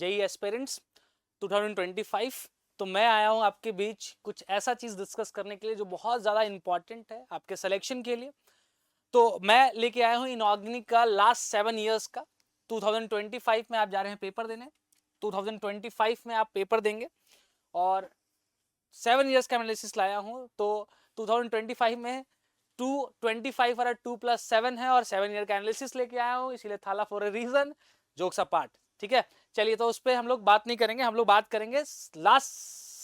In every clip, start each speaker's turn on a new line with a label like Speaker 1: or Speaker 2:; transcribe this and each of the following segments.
Speaker 1: JEE aspirants 2025। तो मैं आया हूं आपके बीच कुछ ऐसा चीज डिस्कस करने के लिए जो बहुत ज्यादा इंपॉर्टेंट है आपके सिलेक्शन के लिए। तो मैं लेके आया हूं इनऑर्गेनिक का लास्ट 7 इयर्स का। 2025 में आप जा रहे हैं पेपर देने, 2025 में आप पेपर देंगे और 7 इयर्स का एनालिसिस लाया हूं। तो 2025 में 225 और 2+7 है और 7 ईयर का एनालिसिस लेके आया हूं, इसीलिए Thala for a reason, jokes apart. ठीक है, चलिए तो उस पर हम लोग बात नहीं करेंगे, हम लोग बात करेंगे लास्ट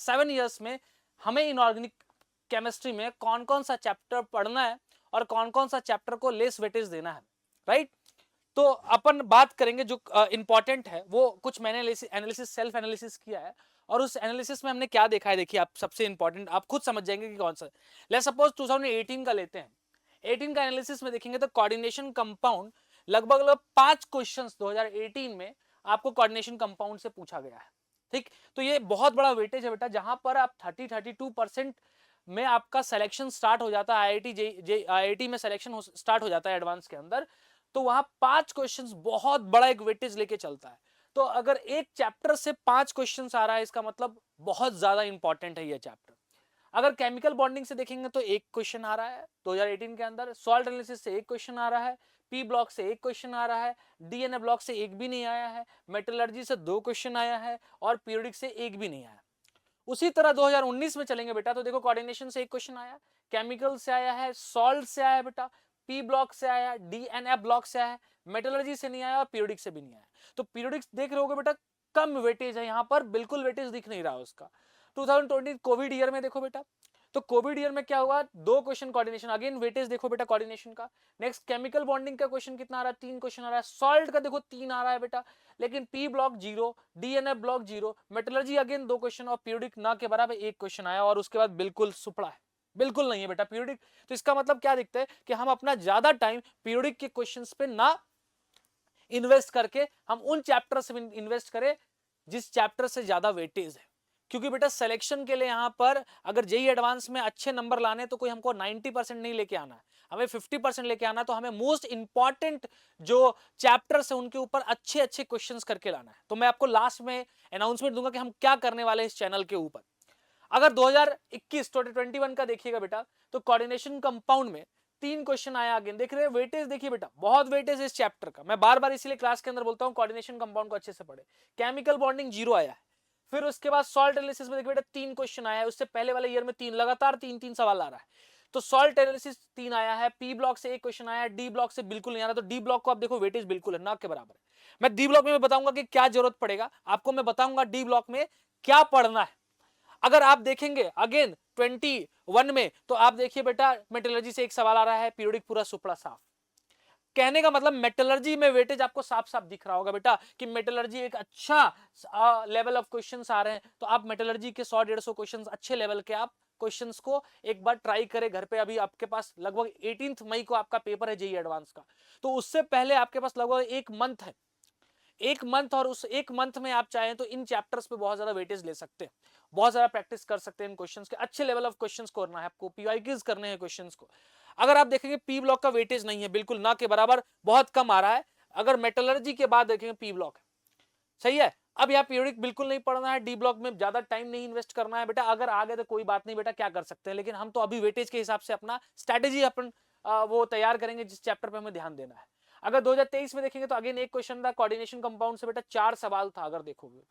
Speaker 1: 7 इयर्स में हमें इनऑर्गेनिक केमिस्ट्री में कौन कौन सा चैप्टर पढ़ना है और कौन कौन सा चैप्टर को लेस वेटेज देना है, राइट। तो अपन बात करेंगे जो इंपॉर्टेंट है वो कुछ मैंने एनालिसिस सेल्फ एनालिसिस किया है और उस एनालिसिस में हमने क्या देखा है, देखिए आप सबसे इंपॉर्टेंट आप खुद समझ जाएंगे कि कौन सा। लेट्स सपोज 2018 का लेते हैं, 18 का एनालिसिस में देखेंगे तो कोऑर्डिनेशन कंपाउंड लगभग 5 क्वेश्चंस 2018 में आपको कोऑर्डिनेशन कंपाउंड से पूछा गया है। ठीक, तो ये बहुत बड़ा वेटेज है बेटा, जहां पर आप 32% में आपका सिलेक्शन स्टार्ट हो जाता है, आईआईटी में सिलेक्शन स्टार्ट हो जाता है एडवांस के अंदर। तो वहां 5 क्वेश्चंस बहुत बड़ा एक वेटेज लेके चलता है। तो अगर एक चैप्टर से 5 क्वेश्चंस आ रहा है, इसका मतलब बहुत ज्यादा इंपॉर्टेंट है ये चैप्टर। अगर केमिकल बॉन्डिंग से देखेंगे तो एक क्वेश्चन आ रहा है 2018 के अंदर, सॉल्ट एनालिसिस से एक क्वेश्चन आ रहा है, पी ब्लॉक से एक क्वेश्चन आ रहा है, डीएनए ब्लॉक से एक भी नहीं आया है, मेटलर्जी से 2 क्वेश्चन आया है और पीरियोडिक से एक भी नहीं आया। उसी तरह 2019 में चलेंगे बेटा तो देखो कोऑर्डिनेशन से एक क्वेश्चन आया, केमिकल से आया है, सॉल्ट से आया बेटा, पी ब्लॉक से आया, डीएनए ब्लॉक से आया, मेटलर्जी से नहीं आया और पीरियोडिक से भी नहीं आया। तो पीरियोडिक देख रहे होगे बेटा कम वेटेज है, यहां पर बिल्कुल वेटेज दिख नहीं रहा उसका। 2020 कोविड ईयर में देखो बेटा, तो कोविड ईयर में क्या हुआ, 2 क्वेश्चन कोऑर्डिनेशन, अगेन वेटेज देखो बेटा कोऑर्डिनेशन का। नेक्स्ट केमिकल बॉन्डिंग का क्वेश्चन कितना आ रहा है, 3 क्वेश्चन आ रहा है, सॉल्ट का देखो 3 आ रहा है बेटा, लेकिन P block 0, DNA block 0, metallurgy again 2 question और पीरियोडिक ना के बराबर 1 क्वेश्चन आया और उसके बाद बिल्कुल सुपड़ा है, बिल्कुल नहीं है बेटा पीरियोडिक। तो इसका मतलब क्या दिखता है कि हम अपना ज्यादा टाइम पीरियोडिक के क्वेश्चंस पे ना इन्वेस्ट करके हम उन चैप्टर से इन्वेस्ट करें जिस चैप्टर से ज्यादा वेटेज है। क्योंकि बेटा सिलेक्शन के लिए यहां पर अगर जेई एडवांस में अच्छे नंबर लाने तो कोई हमको 90% नहीं लेके आना है, हमें 50% लेके आना। तो हमें मोस्ट इंपॉर्टेंट जो चैप्टर्स है उनके ऊपर अच्छे अच्छे क्वेश्चंस करके लाना है। तो मैं आपको लास्ट में अनाउंसमेंट दूंगा कि हम क्या करने वाले हैं इस चैनल के ऊपर। अगर 2021 का देखिएगा बेटा तो कोऑर्डिनेशन कंपाउंड में 3 क्वेश्चन आया, अगेन देख रहे हैं वेटेज, देखिए बेटा बहुत वेटेज है इस चैप्टर का। मैं बार बार इसीलिए क्लास के अंदर बोलता हूं कोऑर्डिनेशन कंपाउंड को अच्छे से पढ़े। केमिकल बॉन्डिंग 0 आया है, फिर उसके बाद सॉल्ट एनालिसिस में देखिए बेटा 3 क्वेश्चन आया है, उससे पहले वाले ईयर में 3 लगातार 3 सवाल आ रहा है। तो सॉल्ट एनालिसिस 3 आया है, पी ब्लॉक से 1 क्वेश्चन आया है, डी ब्लॉक से बिल्कुल नहीं आ रहा। तो डी ब्लॉक को आप देखो वेटेज बिल्कुल है ना के बराबर है। मैं डी ब्लॉक में मैं बताऊंगा कि क्या जरूरत पड़ेगा आपको, मैं बताऊंगा डी ब्लॉक में क्या पढ़ना है। अगर आप देखेंगे अगेन 21 में तो आप देखिए बेटा मेटलर्जी से एक सवाल आ रहा है, पीरियोडिक पूरा सुपड़ा साफ। कहने का मतलब मेटलर्जी में वेटेज आपको साफ साफ दिख रहा होगा बेटा कि मेटलर्जी एक अच्छा लेवल ऑफ क्वेश्चंस आ रहे हैं। तो आप मेटलर्जी के 100-150 क्वेश्चंस अच्छे लेवल के आप क्वेश्चंस को एक बार ट्राई करें घर पे। अभी आपके पास लगभग 18 मई को आपका पेपर है जेई एडवांस का, तो उससे पहले आपके पास लगभग 1 मंथ है, 1 मंथ। और उस 1 मंथ में आप चाहें तो इन चैप्टर्स पे बहुत ज्यादा वेटेज ले सकते हैं, बहुत ज्यादा प्रैक्टिस कर सकते हैं इन क्वेश्चंस के, अच्छे लेवल ऑफ क्वेश्चंस को करना है आपको, पीवाईक्यूज करने हैं क्वेश्चंस को। अगर आप देखेंगे पी ब्लॉक का वेटेज नहीं है, बिल्कुल ना के बराबर, बहुत कम आ रहा है। अगर मेटलर्जी के बाद देखेंगे पी ब्लॉक है, सही है। अब यहाँ पीरियोडिक बिल्कुल नहीं पढ़ना है, डी ब्लॉक में ज्यादा टाइम नहीं इन्वेस्ट करना है बेटा। अगर आ गए तो कोई बात नहीं बेटा, क्या कर सकते हैं, लेकिन हम तो अभी वेटेज के हिसाब से अपना स्ट्रेटेजी अपन वो तैयार करेंगे जिस चैप्टर पे हमें ध्यान देना है। अगर 2023 में देखेंगे तो अगेन एक क्वेश्चन था कोऑर्डिनेशन कंपाउंड से बेटा, 4 सवाल था अगर देखोगे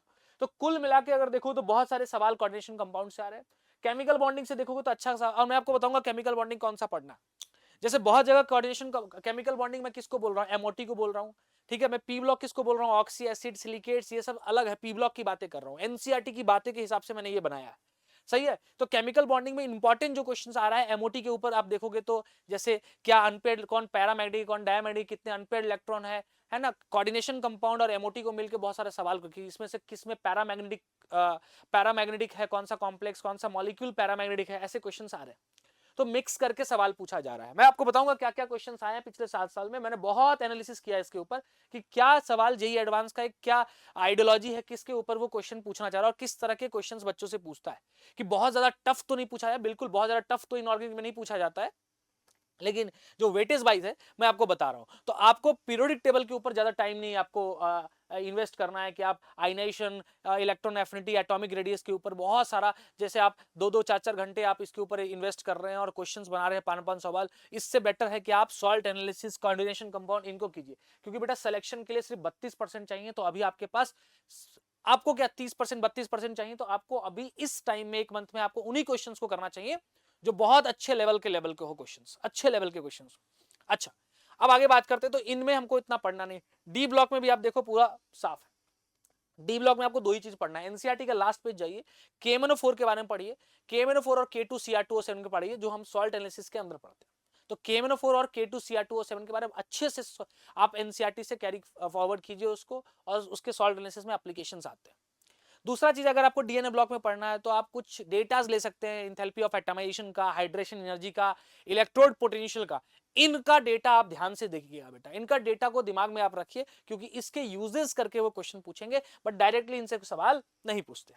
Speaker 1: तो कुल मिला के अगर देखो तो बहुत सारे सवाल कोऑर्डिनेशन कंपाउंड से आ रहे हैं। केमिकल बॉन्डिंग से देखोगे तो अच्छा सा, और मैं आपको बताऊंगा केमिकल बॉन्डिंग कौन सा पढ़ना है। जैसे बहुत जगह कोऑर्डिनेशन केमिकल बॉन्डिंग में किसको बोल रहा हूँ, एमओटी को बोल रहा हूँ, ठीक है। मैं पी ब्लॉक किसको बोल रहा हूँ, ऑक्सी एसिड सिलिकेट्स, ये सब अलग है, पी ब्लॉक की बातें कर रहा हूँ, एनसीईआरटी की बातें के हिसाब से मैंने ये बनाया है, सही है। तो केमिकल बॉन्डिंग में इंपॉर्टेंट जो क्वेश्चन आ रहा है एमओटी के ऊपर आप देखोगे तो जैसे क्या अनपेयर्ड, कौन पैरामैग्नेटिक कौन डायमैग्नेटिक, कितने अनपेयर्ड इलेक्ट्रॉन है ना। कोऑर्डिनेशन कंपाउंड और एमओटी को मिलकर बहुत सारे सवाल करके इसमें से किसमें पैरामैग्नेटिक है, कौन सा कॉम्प्लेक्स, कौन सा मॉलिक्यूल पैरामैग्नेटिक है, ऐसे क्वेश्चन आ रहे हैं। तो मिक्स करके सवाल पूछा जा रहा है। मैं आपको बताऊंगा क्या क्या क्वेश्चंस आए हैं पिछले 7 साल में, मैंने बहुत एनालिसिस किया इसके ऊपर कि क्या सवाल जेई एडवांस का एक क्या आइडियोलॉजी है, किसके ऊपर वो क्वेश्चन पूछना चाह रहा है और किस तरह के क्वेश्चंस बच्चों से पूछता है। कि बहुत ज्यादा टफ तो नहीं पूछा है, बिल्कुल बहुत ज्यादा टफ तो इनऑर्गेनिक में नहीं पूछा जाता है, लेकिन जो वेटेज वाइज है मैं आपको बता रहा हूं। तो आपको पीरियोडिक टेबल के ऊपर ज्यादा टाइम नहीं आपको इन्वेस्ट करना है कि आप ionisation, electron affinity, atomic radius के ऊपर बहुत सारा, जैसे आप 2-2 4-4 घंटे आप इसके ऊपर इन्वेस्ट कर रहे हैं और क्वेश्चंस बना रहे हैं 5-5 सवाल, इससे बेटर है कि आप सॉल्ट एनालिसिस, कोऑर्डिनेशन कंपाउंड इनको कीजिए। क्योंकि बेटा सिलेक्शन के लिए सिर्फ 32% चाहिए, तो अभी आपके पास, आपको क्या 30% 32% चाहिए, तो आपको अभी इस टाइम में 1 मंथ में आपको उन्हीं क्वेश्चंस को करना चाहिए जो बहुत अच्छे लेवल के हो क्वेश्चंस, अच्छे लेवल के क्वेश्चंस। अच्छा, अब आगे बात करते हैं, तो इनमें हमको इतना पढ़ना नहीं। डी ब्लॉक में भी आप देखो पूरा साफ है। डी ब्लॉक में आपको 2 ही चीज पढ़ना है। एनसीईआरटी का लास्ट पेज जाइए, KMnO4 के बारे में पढ़िए, KMnO4 और K2Cr2O7 के पढ़िए, जो हम सॉल्ट एनालिसिस के अंदर पढ़ते हैं। तो KMnO4 और K2Cr2O7 के बारे में अच्छे से आप एनसीईआरटी से कैरी फॉरवर्ड कीजिए उसको, और उसके सॉल्ट एनालिसिस में एप्लीकेशंस आते हैं। दूसरा चीज, अगर आपको डीएनए ब्लॉक में पढ़ना है तो आप कुछ डेटाज ले सकते हैं, इंथैल्पी ऑफ एटमाइजेशन का, हाइड्रेशन एनर्जी का, इलेक्ट्रोड पोटेंशियल का। इनका डेटा आप ध्यान से देखिएगा बेटा, इनका डेटा को दिमाग में आप रखिए, क्योंकि इसके यूजेस करके वो क्वेश्चन पूछेंगे, बट डायरेक्टली इनसे सवाल नहीं पूछते।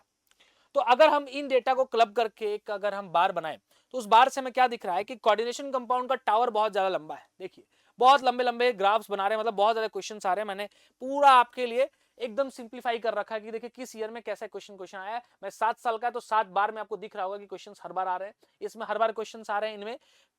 Speaker 1: तो अगर हम इन डेटा को क्लब करके एक अगर हम बार बनाए, तो उस बार से हमें क्या दिख रहा है कि कोऑर्डिनेशन कंपाउंड का टावर बहुत ज्यादा लंबा है। देखिए बहुत लंबे लंबे ग्राफ्स बना रहे हैं, मतलब बहुत ज्यादा क्वेश्चन आ रहे हैं। मैंने पूरा आपके लिए एकदम सिंप्लीफाई कर रखा है कि देखिए किस ईयर में कैसा क्वेश्चन आया है। मैं 7 साल का है, तो 7 बार में आपको दिख रहा होगा कि क्वेश्चन हर बार आ रहे हैं। इसमें हर बार क्वेश्चन आ रहे हैं, इनमें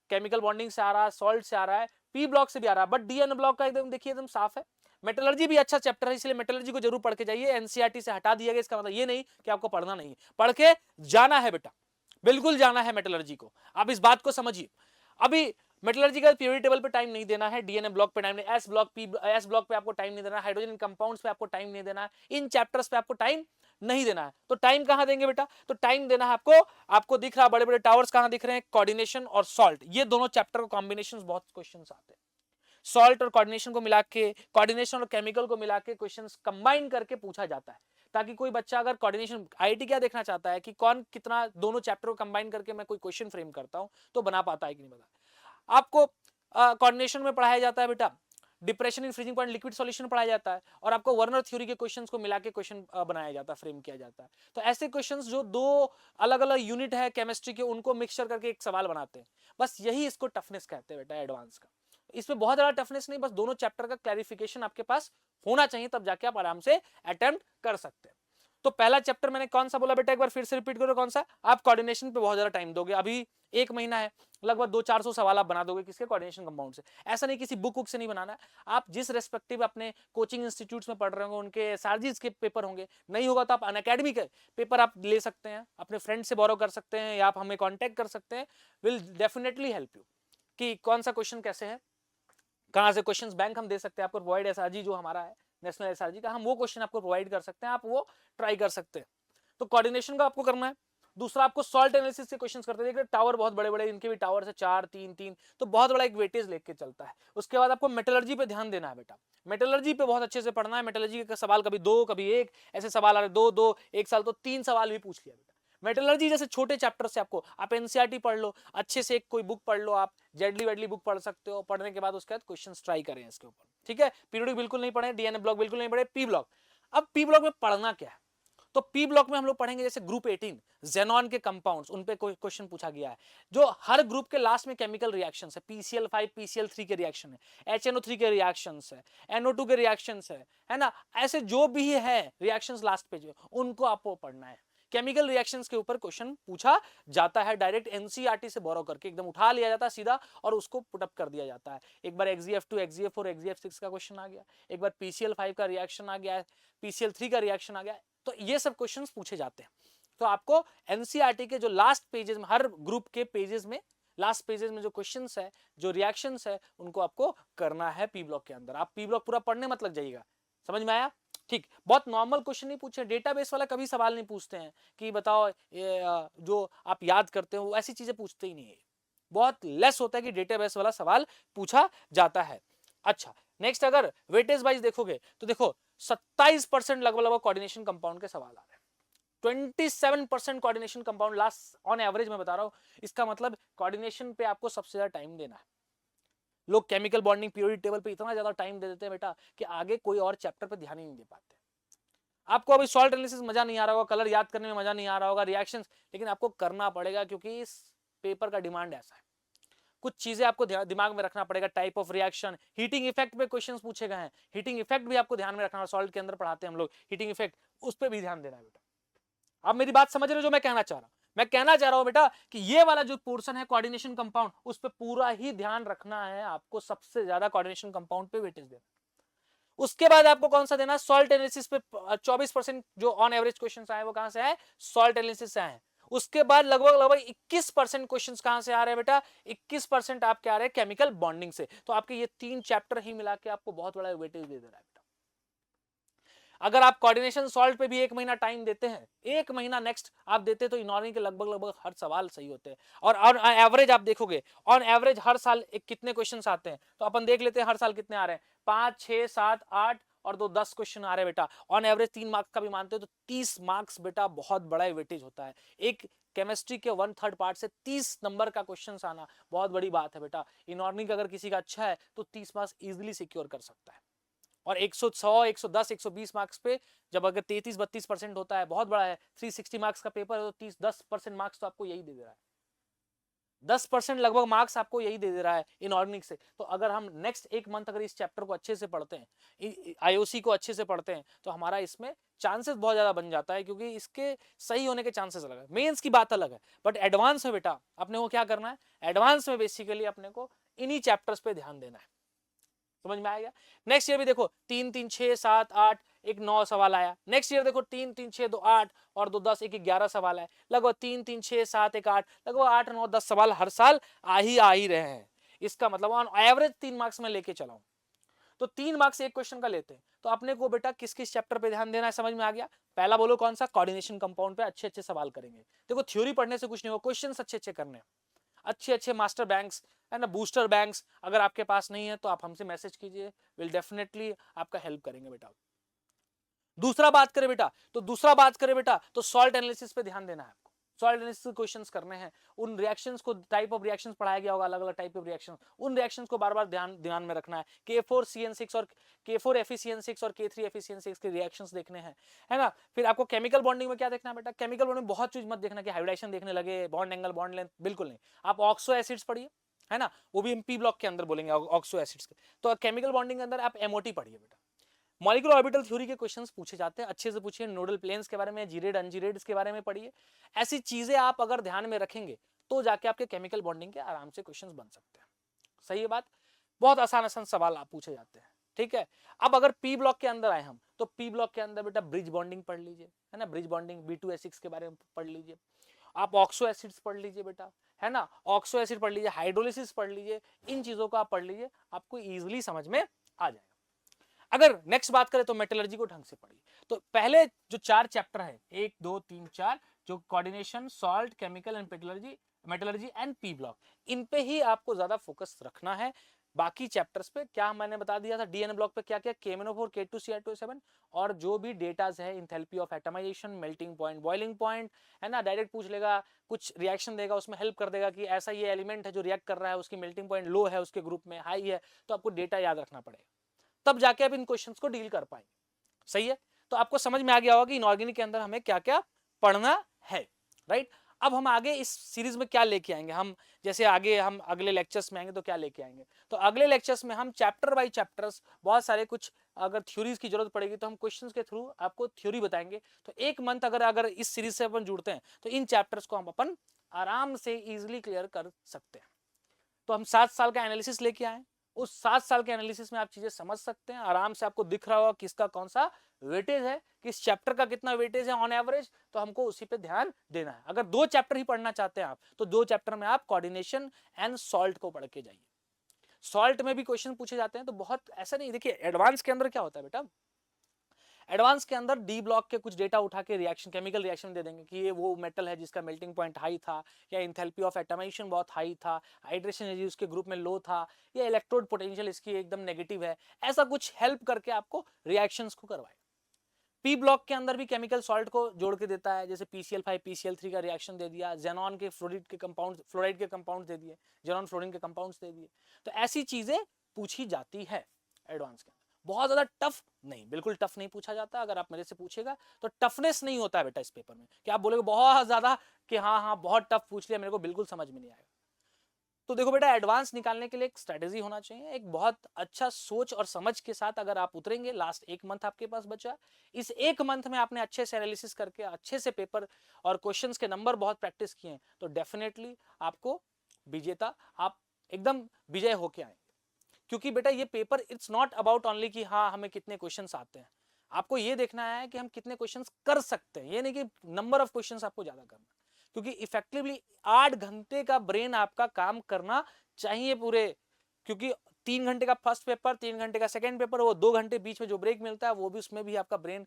Speaker 1: केमिकल बॉन्डिंग से आ रहा है, सॉल्ट से आ रहा है, पी ब्लॉक से भी आ रहा है, बट डीएन ब्लॉक का एकदम देखिए एकदम साफ है। मेटलर्जी भी अच्छा चैप्टर है, इसलिए मेटलर्जी को जरूर पढ़ के जाइए। एनसीईआरटी से हटा दिया गया, इसका मतलब ये नहीं कि आपको पढ़ना नहीं, पढ़ के जाना है बेटा, बिल्कुल जाना है मेटलर्जी को। आप इस बात को समझिए। अभी मेटलर्जी का पीरियड टेबल पे टाइम नहीं देना है, डीएनए ब्लॉक पे टाइम नहीं, एस ब्लॉक पे आपको टाइम नहीं देना है, हाइड्रोजन कंपाउंड्स पे आपको टाइम नहीं देना है, इन चैप्टर्स पे आपको टाइम नहीं देना है। तो टाइम कहां देंगे बेटा? तो टाइम देना है आपको दिख रहा है बड़े बड़े टावर्स कहां दिख रहे हैं, कोऑर्डिनेशन और सॉल्ट, ये दोनों चैप्टर का कॉम्बिनेशन बहुत क्वेश्चन आते हैं। सॉल्ट और कोऑर्डिनेशन को मिला के, कोऑर्डिनेशन और केमिकल को मिला के क्वेश्चंस कंबाइन करके पूछा जाता है, ताकि कोई बच्चा अगर कोऑर्डिनेशन, आईआईटी क्या देखना चाहता है कि कौन कितना दोनों चैप्टर को कंबाइन करके मैं कोई क्वेश्चन फ्रेम करता हूं तो बना पाता है कि नहीं बता। आपको कोऑर्डिनेशन में पढ़ाया जाता है बेटा depression in freezing point liquid solution पढ़ाया जाता है, और आपको वर्नर थ्योरी के क्वेश्चंस को मिला के क्वेश्चन बनाया जाता है, फ्रेम किया जाता है। तो ऐसे क्वेश्चंस जो 2 अलग अलग यूनिट है केमिस्ट्री के, उनको मिक्सचर करके एक सवाल बनाते हैं, बस यही इसको टफनेस कहते हैं बेटा एडवांस का। इसमें बहुत ज्यादा टफनेस नहीं, बस दोनों चैप्टर का क्लैरिफिकेशन आपके पास होना चाहिए, तब जाके आप आराम से अटेम्प्ट कर सकते हैं। तो पहला चैप्टर मैंने कौन सा बोला बेटा, एक बार फिर से रिपीट करो, कौन सा? आप कोऑर्डिनेशन पे बहुत ज्यादा टाइम दोगे, अभी 1 महीना है, लगभग 200-400 सवाल आप बना दोगे किसके, कोऑर्डिनेशन कंपाउंड से। ऐसा नहीं किसी बुक से नहीं बनाना है, आप जिस रेस्पेक्टिव अपने कोचिंग इंस्टीट्यूट्स में पढ़ रहे होंगे उनके एसआरजीज के पेपर होंगे, नहीं होगा तो आप अनअकैडमी के पेपर आप ले सकते हैं, अपने फ्रेंड से बोरो कर सकते हैं, या आप हमें कॉन्टेक्ट कर सकते हैं, विल डेफिनेटली हेल्प यू कि कौन सा क्वेश्चन कैसे है, कहां से क्वेश्चंस बैंक हम दे सकते हैं आपको, प्रोवाइड एसआरजी जो हमारा है नेशनल एसआरजी का, हम वो क्वेश्चन आपको प्रोवाइड कर सकते हैं, आप वो ट्राई कर सकते हैं। तो कोऑर्डिनेशन का आपको करना है। दूसरा आपको सॉल्ट एनालिसिस के क्वेश्चंस करते हैं, टावर बहुत बड़े बड़े, इनके भी टावर है 4 3 3, तो बहुत बड़ा एक वेटेज लेके चलता है। उसके बाद आपको मेटलर्जी पे ध्यान देना है बेटा, मेटलर्जी पे बहुत अच्छे से पढ़ना है। मेटलर्जी का सवाल कभी 2 कभी 1 ऐसे सवाल आ रहे, 2 2 1 साल तो 3 सवाल भी पूछ लिया बेटा। मेटलर्जी जैसे छोटे चैप्टर से आपको, आप एनसीईआरटी पढ़ लो अच्छे से, एक कोई बुक पढ़ लो, आप जेडली वेडली बुक पढ़ सकते हो, पढ़ने के बाद उसके बाद क्वेश्चंस ट्राई करें इसके ऊपर, ठीक है। पीरियोडिक बिल्कुल नहीं पढ़े, डीएनए ब्लॉक बिल्कुल नहीं पढ़े, पी ब्लॉक। अब पी ब्लॉक में पढ़ना क्या है, तो पी ब्लॉक में हम लोग पढ़ेंगे जैसे ग्रुप 18 जेनॉन के कंपाउंड्स, उन पे कोई क्वेश्चन पूछा गया है, जो हर ग्रुप के लास्ट में केमिकल रिएक्शंस है, PCl5 PCl3 के रिएक्शन है, HNO3 के रिएक्शंस है, NO2 के रिएक्शंस है ना, ऐसे जो भी है रिएक्शंस लास्ट पे जो उनको आपको पढ़ना है। केमिकल रिएक्शंस के ऊपर क्वेश्चन पूछा जाता है, डायरेक्ट एनसीईआरटी से बोरो करके एकदम उठा लिया जाता है सीधा, और उसको पुट अप कर दिया जाता है। एक बार XGF2 XGF4 XGF6 का क्वेश्चन आ गया, एक बार PCl5 का रिएक्शन आ गया, PCl3 का रिएक्शन आ गया, तो ये सब क्वेश्चंस पूछे जाते हैं। तो आपको एनसीईआरटी के जो लास्ट पेजेस में, हर ग्रुप के पेजेस में लास्ट पेजेस में जो क्वेश्चंस है, जो रिएक्शंस है, उनको आपको करना है पी ब्लॉक के अंदर। आप पी ब्लॉक पूरा पढ़ने मत लग जाइएगा, समझ में आया? ठीक, बहुत नॉर्मल क्वेश्चन नहीं पूछे, डेटाबेस वाला कभी सवाल नहीं पूछते हैं कि बताओ ये जो आप याद करते हो, ऐसी चीजें पूछते ही नहीं है, बहुत लेस होता है कि डेटाबेस वाला सवाल पूछा जाता है। अच्छा, नेक्स्ट अगर वेटेज वाइज देखोगे तो देखो 27% लगभग कोऑर्डिनेशन कंपाउंड के सवाल आ रहे हैं, 27% coordination compound last on average मैं बता रहा हूं। इसका मतलब कोऑर्डिनेशन पे आपको सबसे ज्यादा टाइम देना है। लोग केमिकल बॉन्डिंग पीरियोडिक टेबल पे इतना ज्यादा टाइम दे देते हैं बेटा कि आगे कोई और चैप्टर पे ध्यान ही नहीं दे पाते। आपको अभी सॉल्ट एनालिसिस मजा नहीं आ रहा होगा, कलर याद करने में मजा नहीं आ रहा होगा, रिएक्शंस, लेकिन आपको करना पड़ेगा क्योंकि इस पेपर का डिमांड ऐसा है। कुछ चीजें आपको दिमाग में रखना पड़ेगा, type of reaction, heating effect पे क्वेश्चंस पूछे गए हैं, हीटिंग इफेक्ट भी आपको ध्यान में रखना, सॉल्ट के अंदर पढ़ाते हैं हम लोग हीटिंग इफेक्ट, उस पर भी ध्यान देना है बेटा। आप मेरी बात समझ रहे हो जो मैं कहना चाह रहा हूं? मैं कहना चाह रहा हूं बेटा कि ये वाला जो पोर्शन है कोऑर्डिनेशन कंपाउंड, उस पर पूरा ही ध्यान रखना है आपको, सबसे ज्यादा कोऑर्डिनेशन कंपाउंड पे वेटेज देना। उसके बाद आपको कौन सा देना है, सॉल्ट एनालिसिस पे 24% जो ऑन एवरेज क्वेश्चंस आए वो कहां से आए, सॉल्ट एनालिसिस से आए। उसके बाद लगभग लगभग 21% क्वेश्चंस कहां से आ रहे हैं बेटा, 21% आपके आ रहे हैं केमिकल बॉन्डिंग से। तो आपके ये 3 चैप्टर ही मिला के आपको बहुत बड़ा वेटेज दे दे रहा है बेटा। अगर आप कोऑर्डिनेशन सॉल्ट पे भी 1 महीना टाइम देते हैं, 1 महीना नेक्स्ट आप देते तो इनऑर्गेनिक के लगभग लगभग हर सवाल सही होते हैं। और एवरेज आप देखोगे, ऑन एवरेज हर साल कितने क्वेश्चंस आते हैं, तो अपन देख लेते हैं हर साल कितने आ रहे हैं, 5, 6, 7, 8 और 2 10 क्वेश्चन आ रहे हैं बेटा। ऑन एवरेज 3 मार्क्स का भी मानते हो तो 30 मार्क्स बेटा बहुत बड़ा वेटेज होता है। एक केमिस्ट्री के 1/3 पार्ट से 30 नंबर का क्वेश्चन आना बहुत बड़ी बात है बेटा। इनऑर्गेनिक अगर किसी का अच्छा है तो 30 मार्क्स इजिली सिक्योर कर सकता है। और 100, 110, 120 मार्क्स पे जब अगर 33-32% होता है, बहुत बड़ा है। 360 मार्क्स का पेपर है तो 10% मार्क्स तो आपको यही दे दे रहा है, 10% लगभग मार्क्स आपको यही दे दे रहा है इनऑर्गेनिक से। तो अगर हम नेक्स्ट 1 मंथ अगर इस चैप्टर को अच्छे से पढ़ते हैं, आईओसी को अच्छे से पढ़ते हैं, तो हमारा इसमें चांसेस बहुत ज्यादा बन जाता है, क्योंकि इसके सही होने के चांसेस अलग है। मेंस की बात अलग है, बट एडवांस में बेटा अपने को क्या करना है, एडवांस में बेसिकली अपने को इन्हीं चैप्टर्स पे ध्यान देना है। समझ में आएगा? नेक्स्ट ईयर भी देखो 3, 3, 6, 7, 8, एक 9 सवाल आया। नेक्स्ट ईयर देखो 3, 3, 6, 2, 8 और 2, 10, एक 11 सवाल है। लगभग 3, 3, 6, 7, एक 8, लगभग 8, 9, 10 सवाल हर साल आ ही रहे हैं। इसका मतलब ऑन एवरेज 3 मार्क्स में लेके चला हूं, तो 3 मार्क्स एक क्वेश्चन का लेते हैं। तो अपने को बेटा किस किस चैप्टर पे ध्यान देना है, समझ में आ गया? पहला बोलो कौन सा, कोऑर्डिनेशन कंपाउंड पे अच्छे अच्छे सवाल करेंगे। देखो थ्योरी पढ़ने से कुछ नहीं होगा, क्वेश्चन अच्छे अच्छे करने हैं, अच्छे अच्छे मास्टर बैंक्स है ना, बूस्टर बैंक्स अगर आपके पास नहीं है तो आप हमसे मैसेज कीजिए, विल डेफिनेटली आपका हेल्प करेंगे बेटा। दूसरा बात करें बेटा तो सॉल्ट एनालिसिस पे ध्यान देना है आपको। सॉल्ट एनालिसिस क्वेश्चंस करने हैं, उन रिएक्शंस को, टाइप ऑफ रिएक्शंस पढ़ाया गया होगा, अलग अलग टाइप ऑफ रिएक्शंस, उन रिएक्शंस को बार बार ध्यान में रखना है। K4CN6 और K4FeCN6 और K3FeCN6 के रिएक्शंस देखने हैं, है ना। फिर आपको केमिकल बॉन्डिंग में क्या देखना है बेटा, केमिकल बॉन्डिंग में बहुत चीज मत देखना कि हाइब्रिडाइजेशन देखने लगे, बॉन्ड एंगल, बॉन्ड लेंथ, बिल्कुल नहीं। आप ऑक्सो एसिड्स पढ़िए, है ना, वो भी पी ब्लॉक के अंदर बोलेंगे ऑक्सो एसिड्स के। तो केमिकल बॉन्डिंग के अंदर आप एमओटी पढ़िए बेटा। मॉलिक्यूलर ऑर्बिटल थ्योरी के क्वेश्चंस पूछे जाते हैं, अच्छे से पूछिए। नोडल प्लेन्स के बारे में, जीरेड अनजीरेड्स के बारे में पढ़िए। ऐसी चीजें आप अगर ध्यान में रखेंगे तो जाके आपके केमिकल बॉन्डिंग के आराम से क्वेश्चंस बन सकते हैं। सही है बात? बहुत आसान आसान सवाल आप पूछे जाते हैं, ठीक है। अब अगर पी ब्लॉक के अंदर आए हम, तो पी ब्लॉक के अंदर बेटा ब्रिज बॉन्डिंग पढ़ लीजिए, है ना, ब्रिज बॉन्डिंग B2S6 के बारे में पढ़ लीजिए। आप ऑक्सो एसिड्स पढ़ लीजिए बेटा, है ना, ऑक्सो एसिड पढ़ लीजिए, हाइड्रोलिसिस पढ़ लीजिए। इन चीजों को आप पढ़ लीजिए, आपको इजिली समझ में आ जाएगा। अगर नेक्स्ट बात करें तो मेटलर्जी को ढंग से पढ़िए। तो पहले जो 4 चैप्टर है, 1, 2, 3, 4, जो coordination, salt, chemical and metallurgy and P block, इन पे ही आपको ज्यादा फोकस रखना है। बाकी चैप्टर्स पे क्या मैंने बता दिया था, डीएन ब्लॉक पे क्या क्या, KMnO4, K2Cr2O7 और जो भी डेटाज है, enthalpy of atomisation, melting point, boiling point, है ना, डायरेक्ट पूछ लेगा, कुछ रिएक्शन देगा, उसमें हेल्प कर देगा कि ऐसा ये एलिमेंट है जो रिएक्ट कर रहा है, उसकी मेल्टिंग पॉइंट लो है, उसके ग्रुप में हाई है, तो आपको डेटा याद रखना पड़ेगा, तब जाके आप इन क्वेश्चंस को डील कर पाएंगे। सही है? तो आपको समझ में आ गया होगा कि इनऑर्गेनिक के अंदर हमें क्या क्या पढ़ना है, राइट। अब हम आगे इस सीरीज में क्या लेके आएंगे, हम जैसे आगे हम अगले लेक्चर्स में आएंगे तो क्या लेके आएंगे, तो अगले लेक्चर्स में हम चैप्टर बाय चैप्टर्स बहुत सारे, कुछ अगर थ्योरीज की जरूरत पड़ेगी तो हम क्वेश्चंस के थ्रू आपको थ्योरी बताएंगे। तो 1 मंथ अगर इस सीरीज से अपन जुड़ते हैं तो इन चैप्टर्स को हम अपन आराम से इजिली क्लियर कर सकते हैं। तो हम 7 साल का एनालिसिस लेके आए, उस 7 साल के एनालिसिस में आप चीजें समझ सकते हैं आराम से, आपको दिख रहा होगा किसका कौन सा वेटेज है, किस चैप्टर का कितना वेटेज है ऑन एवरेज, तो हमको उसी पे ध्यान देना है। अगर 2 चैप्टर ही पढ़ना चाहते हैं आप, तो 2 चैप्टर में आप कोऑर्डिनेशन एंड सॉल्ट को पढ़ के जाइए। सॉल्ट में भी क्वेश्चन पूछे जाते हैं, तो बहुत ऐसा नहीं, देखिए एडवांस के अंदर क्या होता है बेटा, एडवांस के अंदर डी ब्लॉक के कुछ डेटा उठा के रिएक्शन, केमिकल रिएक्शन दे देंगे कि ये वो मेटल है जिसका मेल्टिंग पॉइंट हाई था, या इंथैल्पी ऑफ एटमाइजेशन बहुत हाई था, हाइड्रेशन एनर्जी उसके ग्रुप में लो था, या इलेक्ट्रोड पोटेंशियल इसकी एकदम नेगेटिव है, ऐसा कुछ हेल्प करके आपको रिएक्शंस को करवाए। पी ब्लॉक के अंदर भी केमिकल सॉल्ट को जोड़ के देता है, जैसे PCl5 PCl3 का रिएक्शन दे दिया, जेनॉन के फ्लोराइड के कंपाउंड दे दिए, जेनॉन फ्लोरीन के कंपाउंड्स दे दिए। तो ऐसी चीजें पूछी जाती है एडवांस के अंदर। बहुत ज्यादा टफ नहीं, बिल्कुल टफ नहीं पूछा जाता। अगर आप मेरे से पूछेगा तो टफनेस नहीं होता है बेटा इस पेपर में कि आप बोलोगे बहुत ज्यादा कि हाँ हाँ बहुत टफ पूछ लिया, मेरे को बिल्कुल समझ में नहीं आएगा। तो देखो बेटा, एडवांस निकालने के लिए एक स्ट्रेटेजी होना चाहिए, एक बहुत अच्छा सोच और समझ के साथ अगर आप उतरेंगे। लास्ट एक मंथ आपके पास बचा, इस एक मंथ में आपने अच्छे से एनालिसिस करके अच्छे से पेपर और क्वेश्चंस के नंबर बहुत प्रैक्टिस किए, तो डेफिनेटली आपको विजेता, आप एकदम विजय होके आएंगे। क्योंकि बेटा ये paper it's not about only कि हाँ हमें कितने क्वेश्चंस आते हैं, आपको ये देखना है कि हम कितने क्वेश्चंस कर सकते हैं, ये नहीं कि नंबर ऑफ क्वेश्चंस आपको ज्यादा करना। क्योंकि इफेक्टिवली 8 घंटे का ब्रेन आपका काम करना चाहिए पूरे, क्योंकि 3 घंटे का फर्स्ट पेपर, 3 घंटे का सेकेंड पेपर, वो 2 घंटे बीच में जो ब्रेक मिलता है वो भी, उसमें भी आपका ब्रेन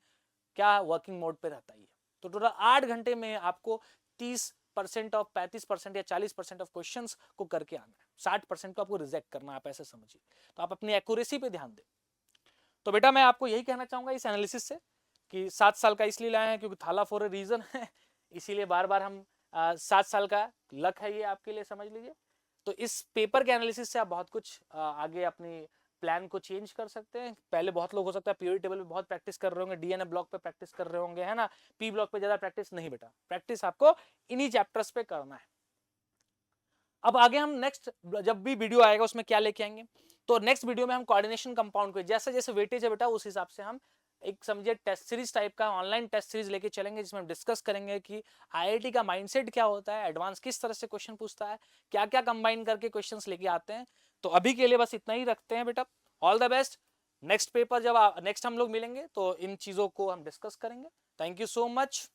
Speaker 1: क्या वर्किंग मोड पे रहता ही है। तो टोटल 8 घंटे में आपको 30% ऑफ 35% या 40% ऑफ क्वेश्चंस को करके आना है, 60% को आपको रिजेक्ट करना है, आप ऐसे समझिए। तो आप अपनी एक्यूरेसी पे ध्यान दें। तो बेटा मैं आपको यही कहना चाहूंगा इस एनालिसिस से कि 7 साल का इसलिए लाए हैं क्योंकि थाला फॉर ए रीजन है, इसीलिए बार बार हम 7 साल का लक है ये आपके लिए, समझ लीजिए। तो इस पेपर के एनालिसिस से आप बहुत कुछ आगे अपनी प्लान को चेंज कर सकते हैं। पहले बहुत लोग हो सकता है पीरियड टेबल पे बहुत प्रैक्टिस कर रहे होंगे, डीएनए ब्लॉक पे प्रैक्टिस कर रहे होंगे, है ना, पी ब्लॉक पे ज्यादा प्रैक्टिस नहीं बेटा, प्रैक्टिस आपको इन्हीं चैप्टर्स पे करना है। अब आगे हम नेक्स्ट जब भी वीडियो आएगा उसमें क्या लेके आएंगे, तो नेक्स्ट वीडियो में हम कोऑर्डिनेशन कंपाउंड पे जैसे जैसे वेटेज है बेटा उस हिसाब से हम एक समझिए टेस्ट सीरीज टाइप का ऑनलाइन टेस्ट सीरीज लेके चलेंगे, जिसमें हम डिस्कस करेंगे कि आईआईटी का माइंडसेट क्या होता है, एडवांस किस तरह से क्वेश्चन पूछता है, क्या क्या कंबाइन करके क्वेश्चंस लेके आते हैं। तो अभी के लिए बस इतना ही रखते हैं बेटा, all the best. Next paper जब नेक्स्ट हम लोग मिलेंगे तो इन चीजों को हम डिस्कस करेंगे। Thank you so much.